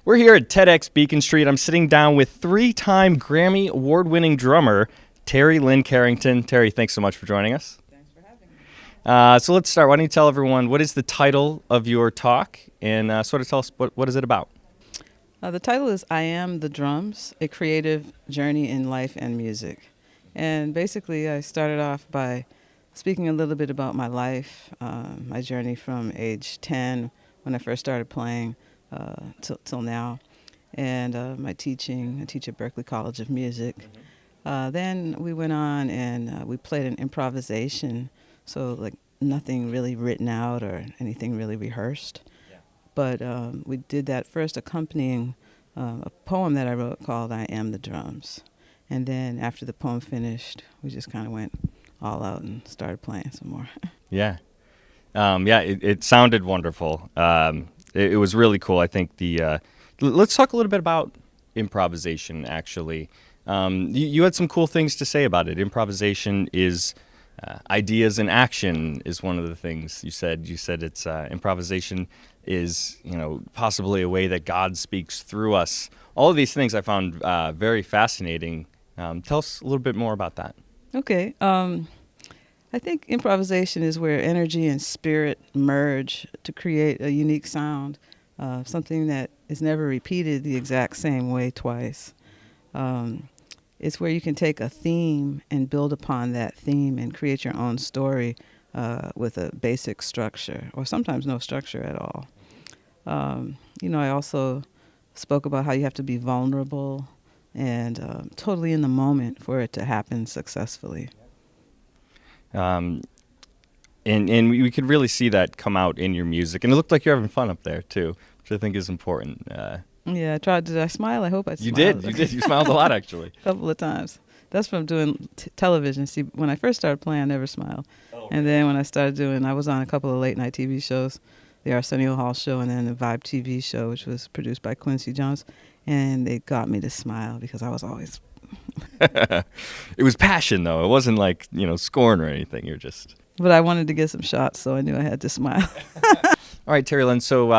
We're here at TEDxBeaconStreet. I'm sitting down with three-time Grammy award-winning drummer, Terri Lyne Carrington. Terri, thanks so much for joining us. Thanks for having me. So let's start. Why don't you tell everyone what is the title of your talk and sort of tell us what is it about? The title is I Am the Drums, A Creative Journey in Life and Music. And basically I started off by speaking a little bit about my life, my journey from age 10 when I first started playing till now, and my teaching. I teach at Berklee College of Music. Then we went on and we played an improvisation, so like nothing really written out or anything really rehearsed. But we did that first accompanying a poem that I wrote called I Am the Drums. And then after the poem finished, we just kind of went all out and started playing some more. Yeah. It sounded wonderful. It was really cool. I think let's talk a little bit about improvisation, actually. You had some cool things to say about it. Improvisation is ideas in action is one of the things you said. You said it's improvisation is, possibly a way that God speaks through us. All of these things I found very fascinating. Tell us a little bit more about that. Okay. I think improvisation is where energy and spirit merge to create a unique sound, something that is never repeated the exact same way twice. It's where you can take a theme and build upon that theme and create your own story with a basic structure, or sometimes no structure at all. I also spoke about how you have to be vulnerable and totally in the moment for it to happen successfully. And we could really see that come out in your music. And it looked like you're having fun up there, too, which I think is important. Yeah, I tried. Did I smile? I hope I smiled. You did. You smiled a lot, actually. A couple of times. That's from doing television. See, when I first started playing, I never smiled. And then when I started I was on a couple of late-night TV shows, the Arsenio Hall show and then the Vibe TV show, which was produced by Quincy Jones. And they got me to smile because I was always... It was passion, though. It wasn't like, scorn or anything. You're just... But I wanted to get some shots, so I knew I had to smile. All right, Terri Lyne. So,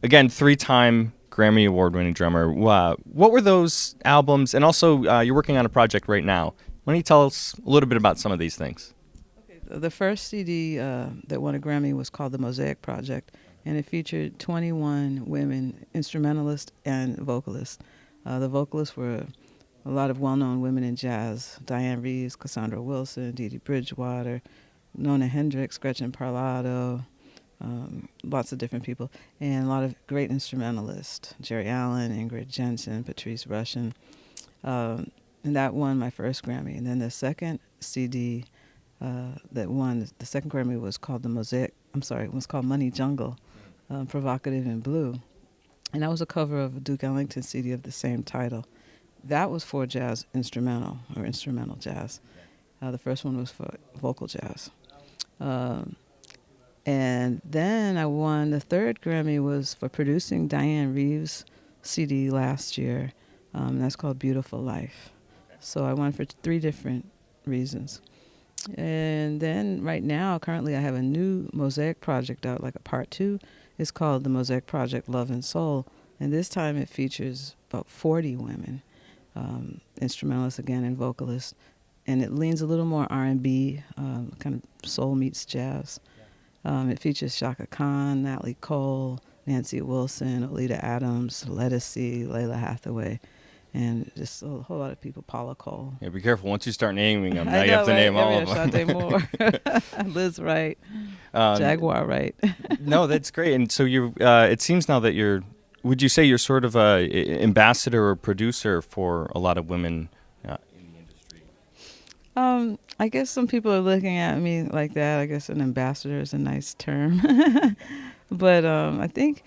again, three-time Grammy award-winning drummer. What were those albums? And also, you're working on a project right now. Why don't you tell us a little bit about some of these things? Okay, the first CD that won a Grammy was called The Mosaic Project, and it featured 21 women instrumentalists and vocalists. The vocalists were a lot of well-known women in jazz: Diane Reeves, Cassandra Wilson, Dee Dee Bridgewater, Nona Hendrix, Gretchen Parlato, lots of different people, and a lot of great instrumentalists: Jerry Allen, Ingrid Jensen, Patrice Rushen. And that won my first Grammy. And then the second CD that won the second Grammy was called it was called Money Jungle, Provocative in Blue. And that was a cover of a Duke Ellington CD of the same title. That was for jazz instrumental jazz. The first one was for vocal jazz. And then I won the third Grammy was for producing Diane Reeves' CD last year. And that's called Beautiful Life. So I won for three different reasons. And then right now, currently I have a new Mosaic project out, like a part 2. It's called The Mosaic Project Love and Soul. And this time it features about 40 women, instrumentalists again and vocalists. And it leans a little more R&B, kind of soul meets jazz. It features Shaka Khan, Natalie Cole, Nancy Wilson, Olita Adams, Lettucey, Layla Hathaway, and just a whole lot of people, Paula Cole. Yeah, be careful. Once you start naming them, now you have to name all of them. Sade Moore, Liz Wright, Jaguar Wright. No, that's great. And so it seems now that would you say you're sort of a ambassador or producer for a lot of women in the industry? I guess some people are looking at me like that. I guess an ambassador is a nice term. But I think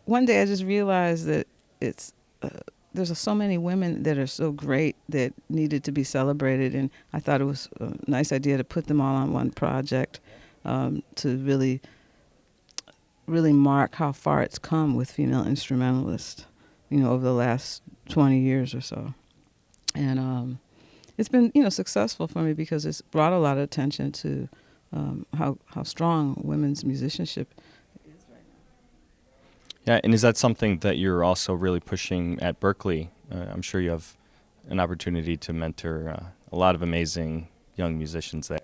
one day I just realized that there's so many women that are so great that needed to be celebrated, and I thought it was a nice idea to put them all on one project to really mark how far it's come with female instrumentalists, over the last 20 years or so. And it's been, successful for me because it's brought a lot of attention to how strong women's musicianship is right now. Yeah, and is that something that you're also really pushing at Berkeley? I'm sure you have an opportunity to mentor a lot of amazing young musicians there.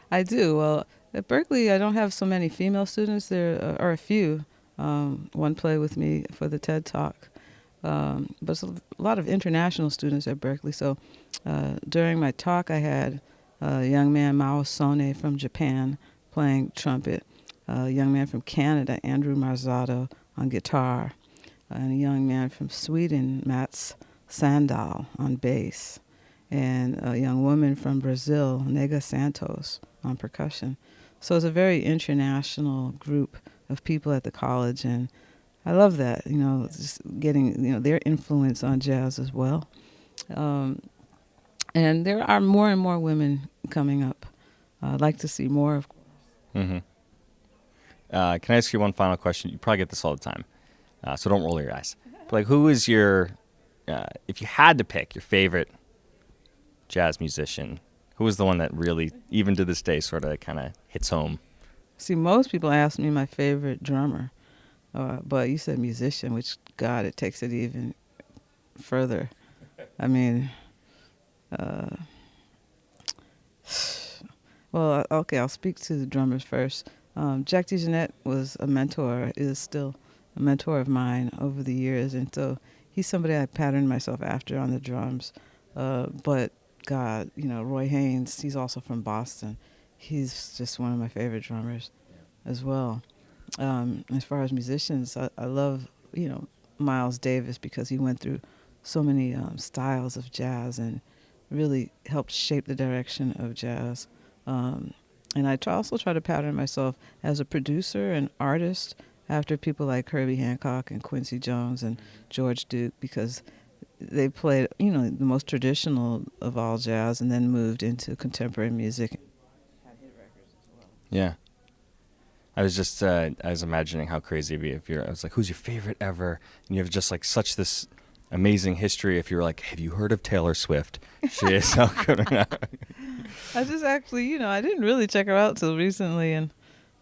I do. Well, at Berkeley, I don't have so many female students. There are a few. One play with me for the TED Talk. But it's a lot of international students at Berkeley. So during my talk, I had a young man, Mao Sone, from Japan, playing trumpet. A young man from Canada, Andrew Marzato, on guitar. And a young man from Sweden, Mats Sandahl, on bass. And a young woman from Brazil, Nega Santos, on percussion. So it's a very international group of people at the college, and I love that, just getting, their influence on jazz as well. And there are more and more women coming up. I'd like to see more of. Mm-hmm. Can I ask you one final question? You probably get this all the time, so don't roll your eyes. But like, who is your, if you had to pick your favorite jazz musician, who was the one that really, even to this day, sort of kind of hits home? See, most people ask me my favorite drummer, but you said musician, which, God, it takes it even further. I mean, well, okay, I'll speak to the drummers first. Jack DeJohnette was a mentor, is still a mentor of mine over the years, and so he's somebody I patterned myself after on the drums. But God, Roy Haynes, he's also from Boston. He's just one of my favorite drummers as well. As far as musicians, I love, Miles Davis, because he went through so many styles of jazz and really helped shape the direction of jazz. And I also try to pattern myself as a producer and artist after people like Herbie Hancock and Quincy Jones and George Duke, because they played, the most traditional of all jazz and then moved into contemporary music. Yeah. I was just, I was imagining how crazy it'd be if I was like, who's your favorite ever? And you have just like such this amazing history. If you're like, have you heard of Taylor Swift? She is so good. I just actually, I didn't really check her out till recently, and,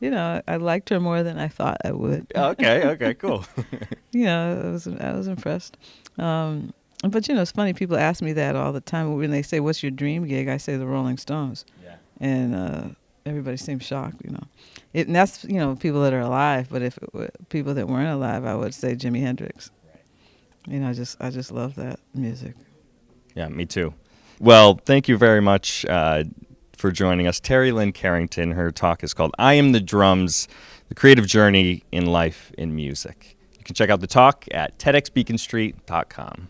I liked her more than I thought I would. Okay, cool. I was impressed. But, it's funny, people ask me that all the time. When they say, what's your dream gig? I say the Rolling Stones. Yeah. And everybody seems shocked, And that's, people that are alive, but if it were people that weren't alive, I would say Jimi Hendrix. Right. I just love that music. Yeah, me too. Well, thank you very much for joining us. Terri Lyne Carrington, her talk is called I Am the Drums, The Creative Journey in Life in Music. You can check out the talk at TEDxBeaconStreet.com.